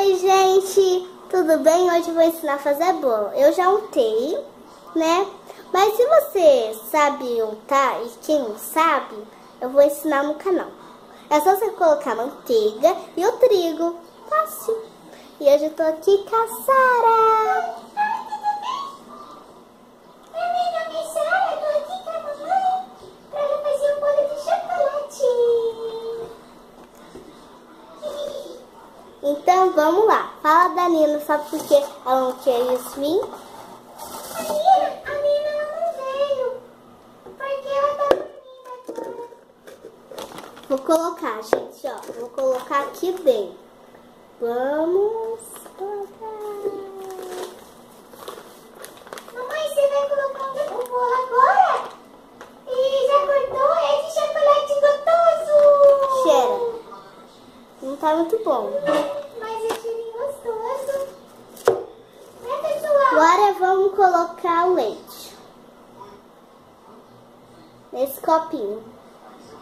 Oi, gente, tudo bem? Hoje eu vou ensinar a fazer bolo. Eu já untei, né? Mas se você sabe untar e quem não sabe, eu vou ensinar no canal. É só você colocar manteiga e o trigo. Fácil. E hoje eu tô aqui com a Sara. Então vamos lá. Fala da Nina, sabe por que ela não quer vir? A Nina não veio. Porque ela tá dormindo agora. Vou colocar, gente, ó. Vou colocar aqui dentro. Vamos colocar. Mamãe, você vai colocar o bolo agora? E já cortou? É de chocolate gostoso. Cheira. Não tá muito bom. Mas é cheirinho gostoso. Né, pessoal? Agora vamos colocar o leite. Nesse copinho.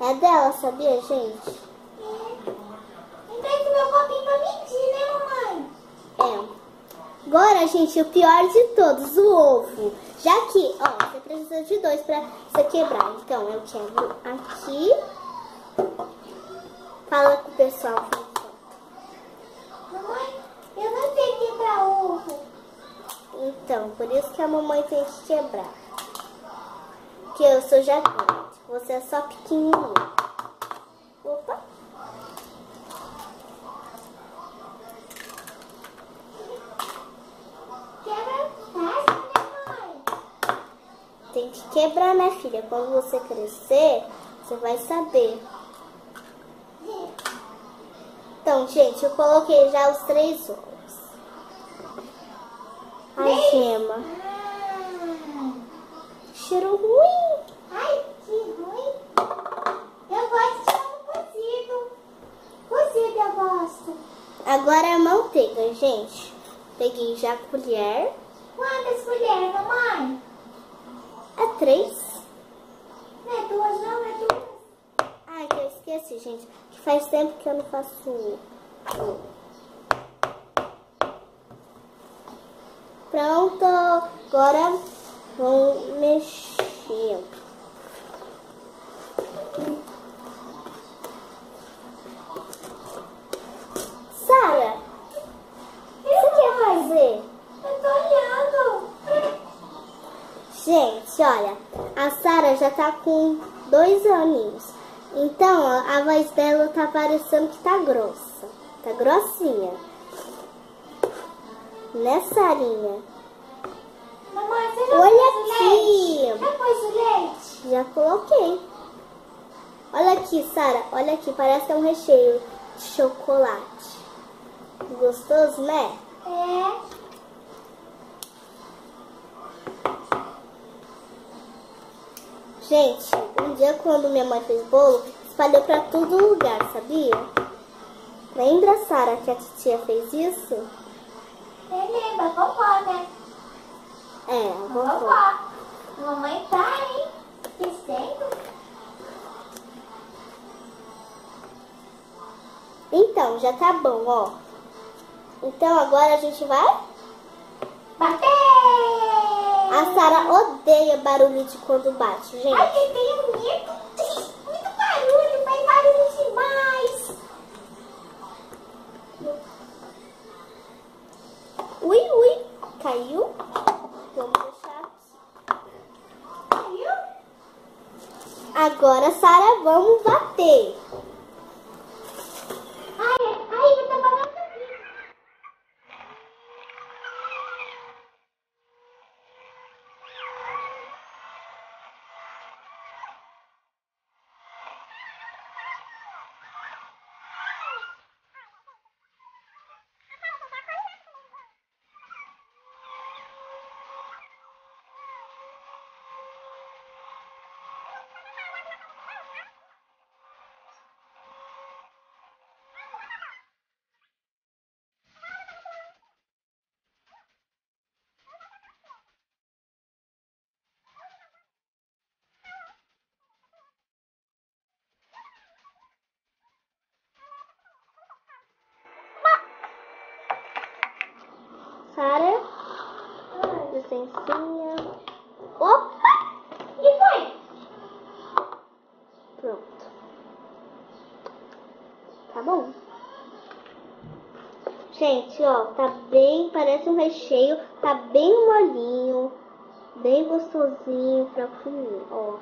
É dela, sabia, gente? Empresta meu copinho pra medir, né, mamãe? É. Agora, gente, o pior de todos, o ovo. Já que, ó, você precisa de dois pra você quebrar. Então, eu quebro aqui. Fala com o pessoal. Mamãe, eu não sei quebrar ovo. Então, por isso que a mamãe tem que quebrar. Porque eu sou já grande. Você é só pequenininho. Opa. Quebra fácil, né, mãe? Tem que quebrar, né, filha? Quando você crescer, você vai saber. Então, gente, eu coloquei já os 3 ovos. A gema. Cheiro ruim. Ai, que ruim. Eu gosto de ovo cozido. Cozido eu gosto. Agora é a manteiga, gente. Peguei já a colher. Quantas colheres, mamãe? É 3. Não é 2, não, é 2. Ai, que eu esqueci, gente. Que faz tempo que eu não faço. Pronto. Agora vamos mexer. Sara, o que você quer fazer? Eu tô olhando. Gente, olha, a Sara já tá com 2 aninhos. Então, a voz dela tá parecendo que tá grossa. Tá grossinha. Né, Sarinha? Mamãe, você já Olha pôs o aqui. leite? Já pôs o leite? Já coloquei. Olha aqui, Sara. Olha aqui, parece que é um recheio de chocolate. Gostoso, né? É. Gente, um dia quando minha mãe fez bolo, espalhou pra todo lugar, sabia? Lembra, Sara, que a titia fez isso? Lembra, vovó, né? É, a vovó. Vovó. Mamãe tá, hein? Esquecendo. Então, já tá bom, ó. Então agora a gente vai... Bater! A Sara odeia barulho de quando bate, gente. Ai, eu tenho medo. Muito barulho, faz barulho demais. Ui, caiu. Vamos deixar aqui. Caiu? Agora, Sara, vamos bater. Ai, eu tô falando aqui. Sara. Licencinha. Opa! E foi? Pronto. Tá bom. Gente, ó, tá bem, parece um recheio, tá bem molinho, bem gostosinho pra comer, ó.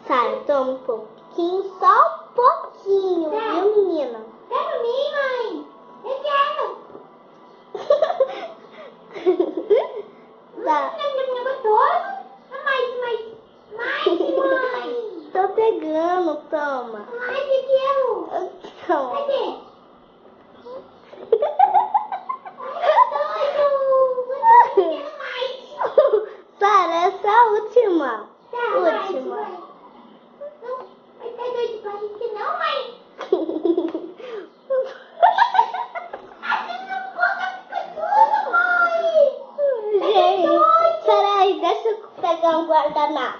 Sara, toma um pouquinho, só um pouquinho, Tá. viu, menina? Dá pra mim, mãe. Eu quero. Tá. Não é gostoso? Mais, mãe. Tô pegando, toma. Mais, eu quero. Toma. Cadê? Ai, gostoso. Eu quero mais. Sara, essa é a última. Tá, mais, Última. mãe. Não, vai ter dor de barriga não, mãe. Não conta fica tudo, mãe. Gente, peraí, deixa eu pegar um guardanapo.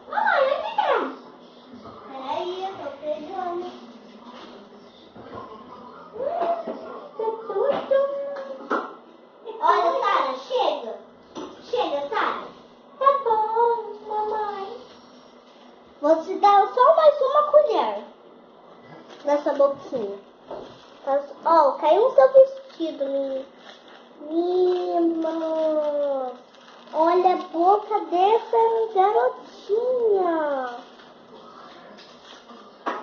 Mamãe, onde tá? Peraí, eu tô pegando. Tá tudo. Olha, Sara, chega. Chega, Sara. Tá bom, mamãe. Vou te dar só mais uma colher nessa boquinha. Ó, caiu no seu vestido, menina. Olha a boca dessa garotinha.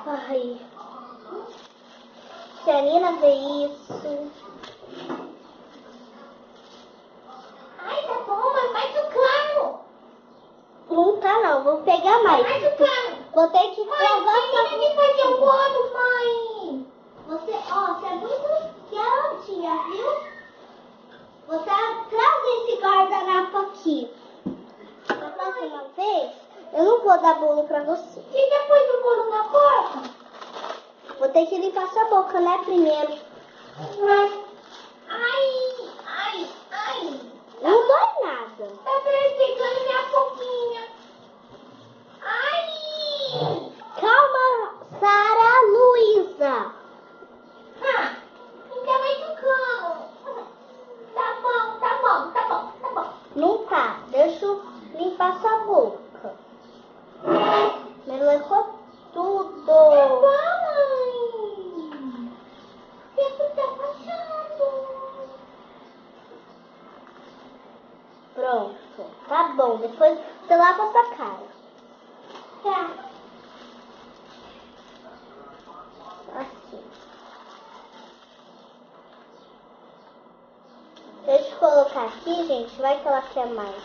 Ai. Se a Nina vê isso. Ai, tá bom, mas mais o cano. Não tá não, vou pegar mais. Mais o cano. Vou ter que Mãe, provar termina de fazer o bolo, mãe. Você é muito garotinha, viu? Vou trazer esse guardanapo aqui. Da próxima vez, eu não vou dar bolo pra você. E depois do bolo na porta? Vou ter que limpar sua boca, né, primeiro. Ai. Não dói nada. Tá pegando minha boquinha. Ai. Calma, Sara Luísa. Ah, então mais o cano. Tá bom. Não tá, deixa eu limpar sua boca. Me levou tudo. Mãe. O tempo tá passando. Pronto, tá bom. Depois você lava sua cara. Tá. Assim. Deixa eu colocar aqui, gente. Vai que ela quer mais.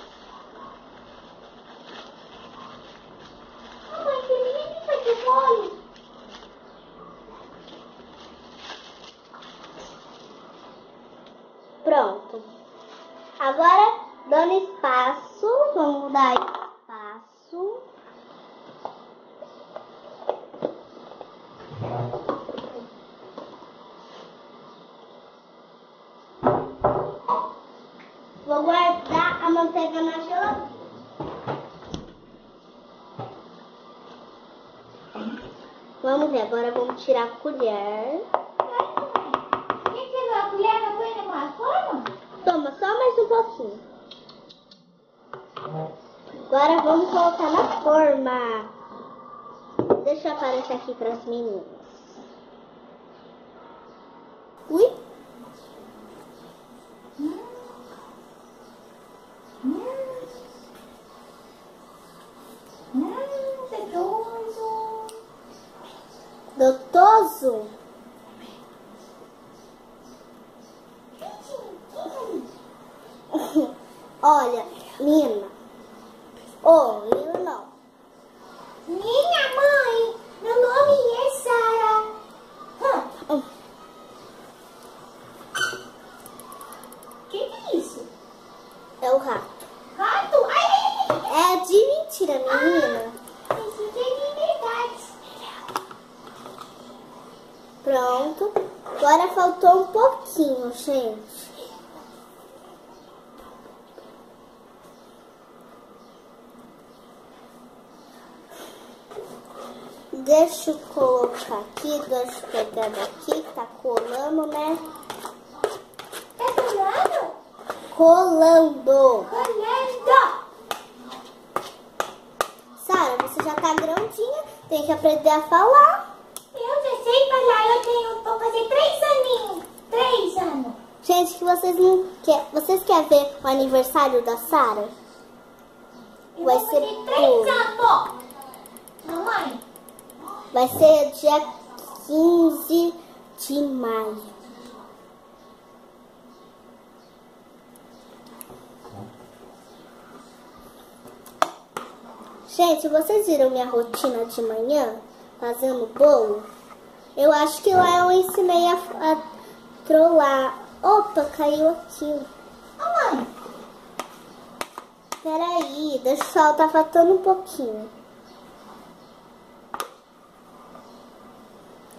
Mamãe, termina de fazer bolo. Pronto. Agora, dando espaço, vamos dar espaço. Vou guardar a manteiga na geladeira. Vamos ver, agora vamos tirar a colher. Quem tirou a colher na banha numa forma? Toma, só mais um pouquinho. Agora vamos colocar na forma. Deixa eu aparecer aqui para as meninas. Ui. Gostoso. Gostoso? Olha, Nina. Nina não. Minha mãe, meu nome é Sara. Que é isso? É o rato. Rato? Ai. É de mentira, menina. Esse aqui é de verdade. Pronto. Agora faltou um pouquinho, gente. Deixa eu colocar aqui, deixa eu pegar daqui, que tá colando, né? Tá colando? Colando. Colando. Sara, você já tá grandinha, tem que aprender a falar. Eu já sei falar, vou fazer 3 aninhos. 3 anos. Gente, que vocês não querem. Vocês querem ver o aniversário da Sara? Eu Vai vou ser fazer 3 bom. anos. Mamãe. Vai ser dia 15 de maio. Gente, vocês viram minha rotina de manhã fazendo bolo? Eu acho que lá eu ensinei a trollar. Opa, caiu aqui. Mamãe. Peraí, deixa o sol, tá faltando um pouquinho.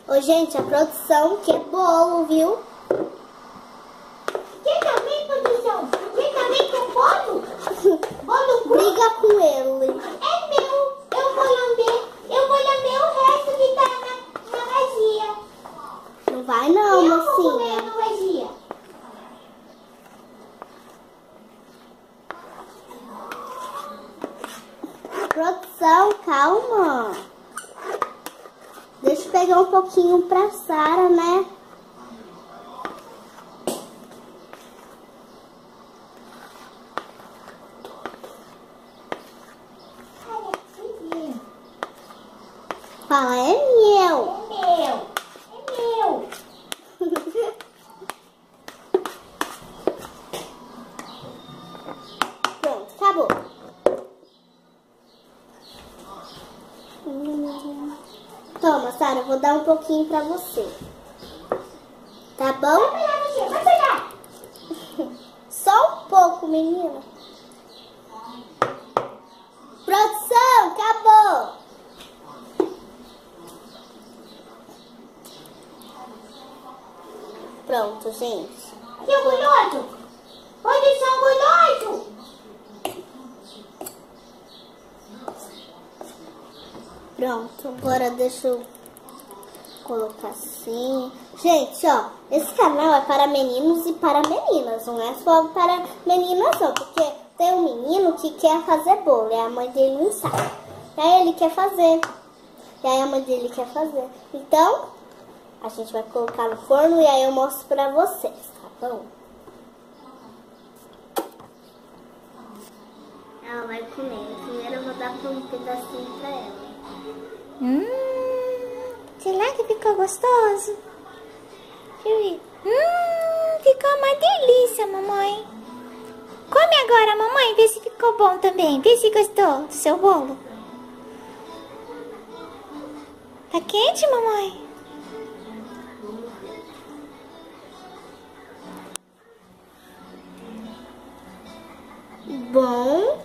Ô, gente, a produção quer bolo, viu? Quem também, produção? Quem também com bolo? Bolo cru? Briga com ele. É meu. Eu vou lamber. Eu vou lamber o resto que tá na vasilha. Não vai não, Eu vou comer mocinha. na vasilha. Produção, calma. Deixa eu pegar um pouquinho pra Sara, né? Olha aqui. Fala, é meu. É meu. É meu. Pronto, acabou. Toma, Sara, eu vou dar um pouquinho pra você. Tá bom? Vai pegar você. Vai pegar. Só um pouco, menina. Produção, acabou. Pronto, gente. Seu guloso. Pode ser um guloso. Pronto, agora deixa eu colocar assim. Gente, ó, esse canal é para meninos e para meninas, não é só para meninas não, porque tem um menino que quer fazer bolo e a mãe dele não sabe. E aí ele quer fazer, e aí a mãe dele quer fazer. Então, a gente vai colocar no forno e aí eu mostro pra vocês, tá bom? Ela vai comer. Primeiro eu vou dar um pedacinho pra ela. Será que ficou gostoso? Deixa eu ver. Ficou uma delícia, mamãe. Come agora, mamãe. Vê se ficou bom também. Vê se gostou do seu bolo. Tá quente, mamãe? Bom.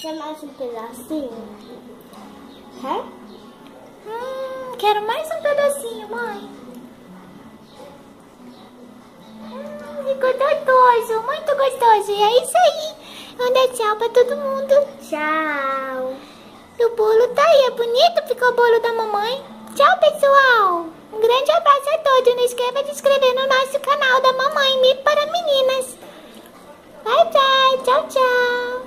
Quer mais um pedacinho? Quer? Quero mais um pedacinho, mãe. Ficou gostoso, muito gostoso. E é isso aí. Vou dar tchau pra todo mundo. Tchau. O bolo tá aí, é bonito, ficou o bolo da mamãe. Tchau, pessoal. Um grande abraço a todos. Não esqueça de se inscrever no nosso canal da Mamãe Mi para Meninas. Bye, bye. Tchau, tchau.